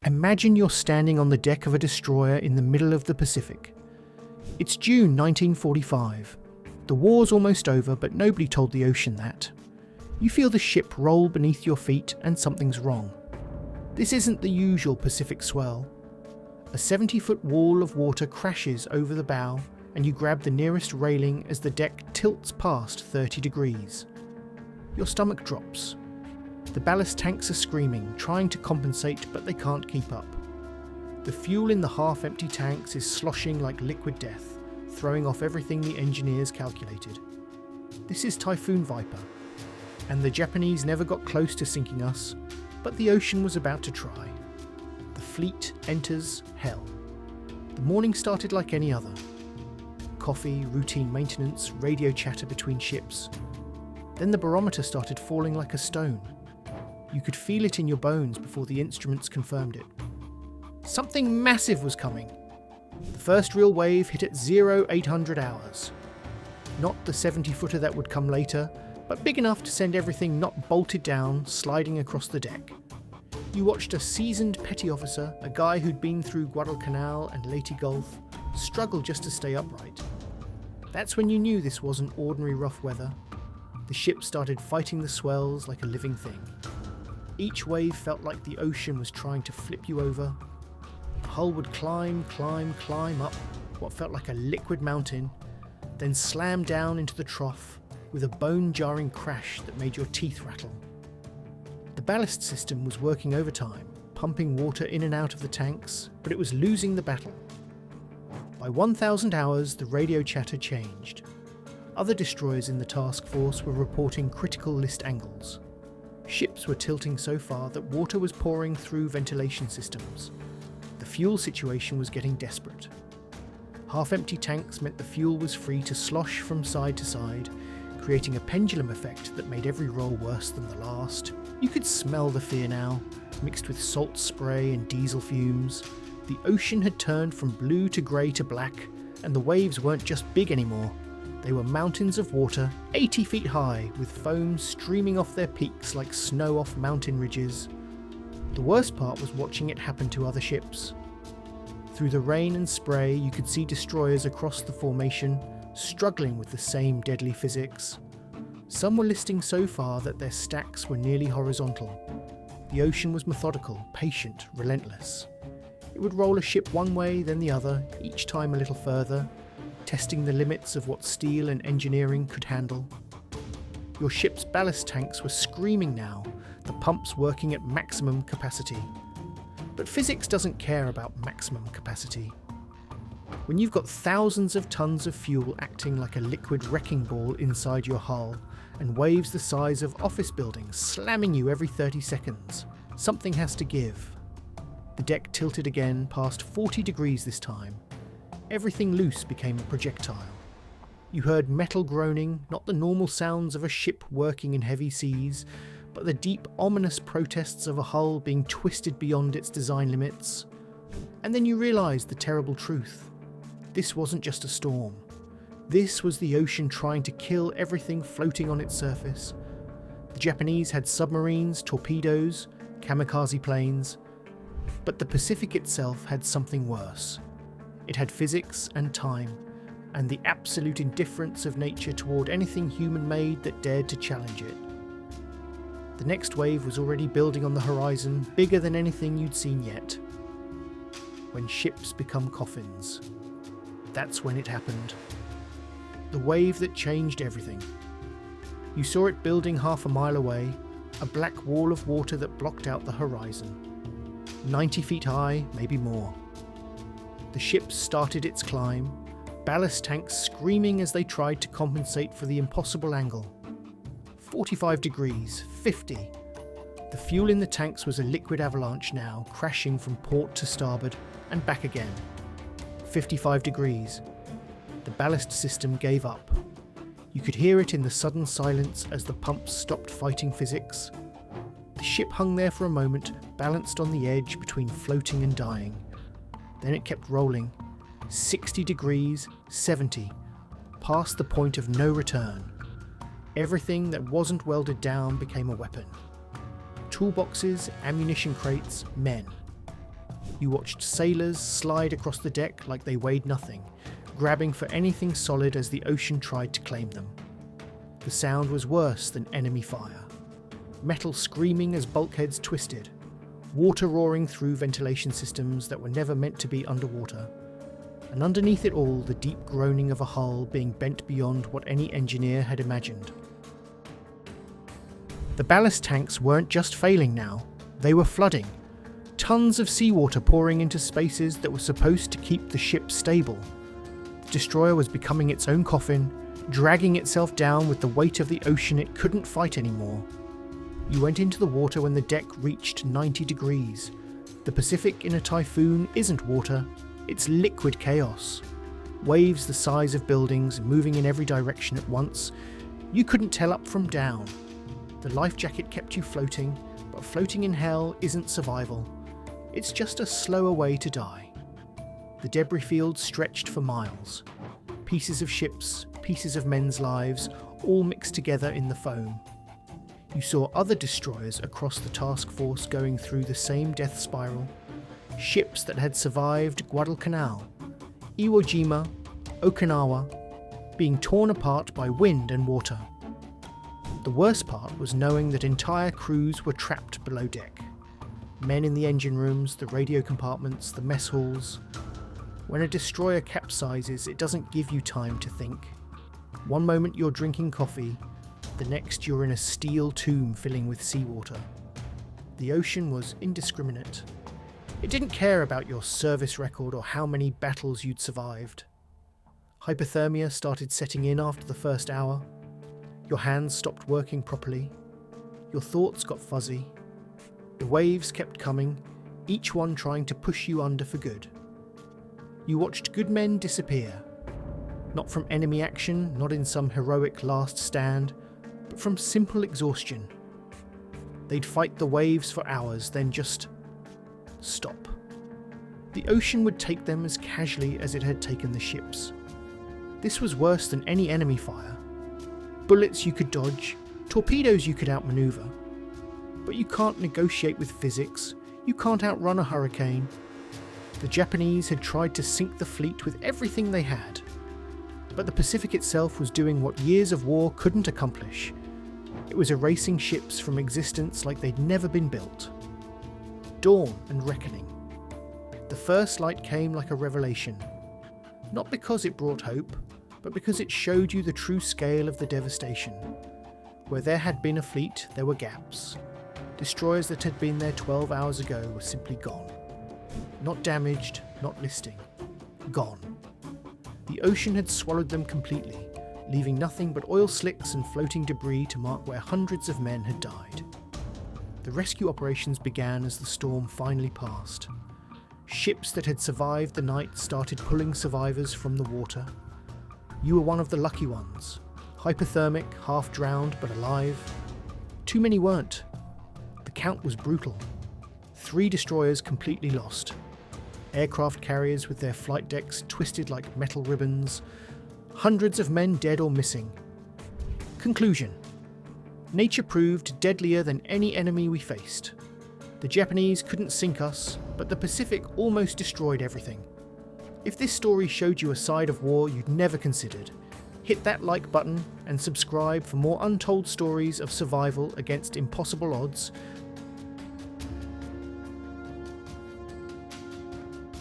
Imagine you're standing on the deck of a destroyer in the middle of the Pacific. It's June 1945. The war's almost over, but nobody told the ocean that. You feel the ship roll beneath your feet and something's wrong. This isn't the usual Pacific swell. A 70-foot wall of water crashes over the bow, and you grab the nearest railing as the deck tilts past 30 degrees. Your stomach drops. The ballast tanks are screaming, trying to compensate, but they can't keep up. The fuel in the half-empty tanks is sloshing like liquid death, throwing off everything the engineers calculated. This is Typhoon Viper, and the Japanese never got close to sinking us, but the ocean was about to try. The fleet enters hell. The morning started like any other. Coffee, routine maintenance, radio chatter between ships. Then the barometer started falling like a stone. You could feel it in your bones before the instruments confirmed it. Something massive was coming. The first real wave hit at 0800 hours. Not the 70-footer that would come later, but big enough to send everything not bolted down, sliding across the deck. You watched a seasoned petty officer, a guy who'd been through Guadalcanal and Leyte Gulf, struggle just to stay upright. That's when you knew this wasn't ordinary rough weather. The ship started fighting the swells like a living thing. Each wave felt like the ocean was trying to flip you over. The hull would climb up what felt like a liquid mountain, then slam down into the trough with a bone-jarring crash that made your teeth rattle. The ballast system was working overtime, pumping water in and out of the tanks, but it was losing the battle. By 1,000 hours, the radio chatter changed. Other destroyers in the task force were reporting critical list angles. Ships were tilting so far that water was pouring through ventilation systems. The fuel situation was getting desperate. Half-empty tanks meant the fuel was free to slosh from side to side, creating a pendulum effect that made every roll worse than the last. You could smell the fear now, mixed with salt spray and diesel fumes. The ocean had turned from blue to grey to black, and the waves weren't just big anymore. They were mountains of water, 80 feet high, with foam streaming off their peaks like snow off mountain ridges. The worst part was watching it happen to other ships. Through the rain and spray, you could see destroyers across the formation, struggling with the same deadly physics. Some were listing so far that their stacks were nearly horizontal. The ocean was methodical, patient, relentless. It would roll a ship one way, then the other, each time a little further, testing the limits of what steel and engineering could handle. Your ship's ballast tanks were screaming now, the pumps working at maximum capacity. But physics doesn't care about maximum capacity. When you've got thousands of tons of fuel acting like a liquid wrecking ball inside your hull, and waves the size of office buildings slamming you every 30 seconds, something has to give. The deck tilted again, past 40 degrees this time. Everything loose became a projectile. You heard metal groaning, not the normal sounds of a ship working in heavy seas, but the deep, ominous protests of a hull being twisted beyond its design limits. And then you realised the terrible truth. This wasn't just a storm. This was the ocean trying to kill everything floating on its surface. The Japanese had submarines, torpedoes, kamikaze planes, but the Pacific itself had something worse. It had physics and time, and the absolute indifference of nature toward anything human-made that dared to challenge it. The next wave was already building on the horizon, bigger than anything you'd seen yet. When ships become coffins. That's when it happened. The wave that changed everything. You saw it building half a mile away, a black wall of water that blocked out the horizon. 90 feet high, maybe more. The ship started its climb, ballast tanks screaming as they tried to compensate for the impossible angle. 45 degrees, 50. The fuel in the tanks was a liquid avalanche now, crashing from port to starboard and back again. 55 degrees. The ballast system gave up. You could hear it in the sudden silence as the pumps stopped fighting physics. The ship hung there for a moment, balanced on the edge between floating and dying. Then it kept rolling. 60 degrees, 70. Past the point of no return. Everything that wasn't welded down became a weapon. Toolboxes, ammunition crates, men. You watched sailors slide across the deck like they weighed nothing, grabbing for anything solid as the ocean tried to claim them. The sound was worse than enemy fire. Metal screaming as bulkheads twisted, water roaring through ventilation systems that were never meant to be underwater, and underneath it all the deep groaning of a hull being bent beyond what any engineer had imagined. The ballast tanks weren't just failing now, they were flooding. Tons of seawater pouring into spaces that were supposed to keep the ship stable. The destroyer was becoming its own coffin, dragging itself down with the weight of the ocean it couldn't fight anymore. You went into the water when the deck reached 90 degrees. The Pacific in a typhoon isn't water, it's liquid chaos. Waves the size of buildings moving in every direction at once. You couldn't tell up from down. The life jacket kept you floating, but floating in hell isn't survival. It's just a slower way to die. The debris field stretched for miles. Pieces of ships, pieces of men's lives, all mixed together in the foam. You saw other destroyers across the task force going through the same death spiral. Ships that had survived Guadalcanal, Iwo Jima, Okinawa, being torn apart by wind and water. The worst part was knowing that entire crews were trapped below deck. Men in the engine rooms, the radio compartments, the mess halls. When a destroyer capsizes, it doesn't give you time to think. One moment you're drinking coffee, the next you're in a steel tomb filling with seawater. The ocean was indiscriminate. It didn't care about your service record or how many battles you'd survived. Hypothermia started setting in after the first hour. Your hands stopped working properly. Your thoughts got fuzzy. The waves kept coming, each one trying to push you under for good. You watched good men disappear. Not from enemy action, not in some heroic last stand, but from simple exhaustion. They'd fight the waves for hours, then just stop. The ocean would take them as casually as it had taken the ships. This was worse than any enemy fire. Bullets you could dodge, torpedoes you could outmaneuver. But you can't negotiate with physics, you can't outrun a hurricane. The Japanese had tried to sink the fleet with everything they had. But the Pacific itself was doing what years of war couldn't accomplish. It was erasing ships from existence like they'd never been built. Dawn and reckoning. The first light came like a revelation. Not because it brought hope, but because it showed you the true scale of the devastation. Where there had been a fleet, there were gaps. Destroyers that had been there 12 hours ago were simply gone. Not damaged, not listing. Gone. The ocean had swallowed them completely, leaving nothing but oil slicks and floating debris to mark where hundreds of men had died. The rescue operations began as the storm finally passed. Ships that had survived the night started pulling survivors from the water. You were one of the lucky ones. Hypothermic, half drowned but alive. Too many weren't. The count was brutal. 3 destroyers completely lost. Aircraft carriers with their flight decks twisted like metal ribbons. Hundreds of men dead or missing. Conclusion. Nature proved deadlier than any enemy we faced. The Japanese couldn't sink us, but the Pacific almost destroyed everything. If this story showed you a side of war you'd never considered, hit that like button and subscribe for more untold stories of survival against impossible odds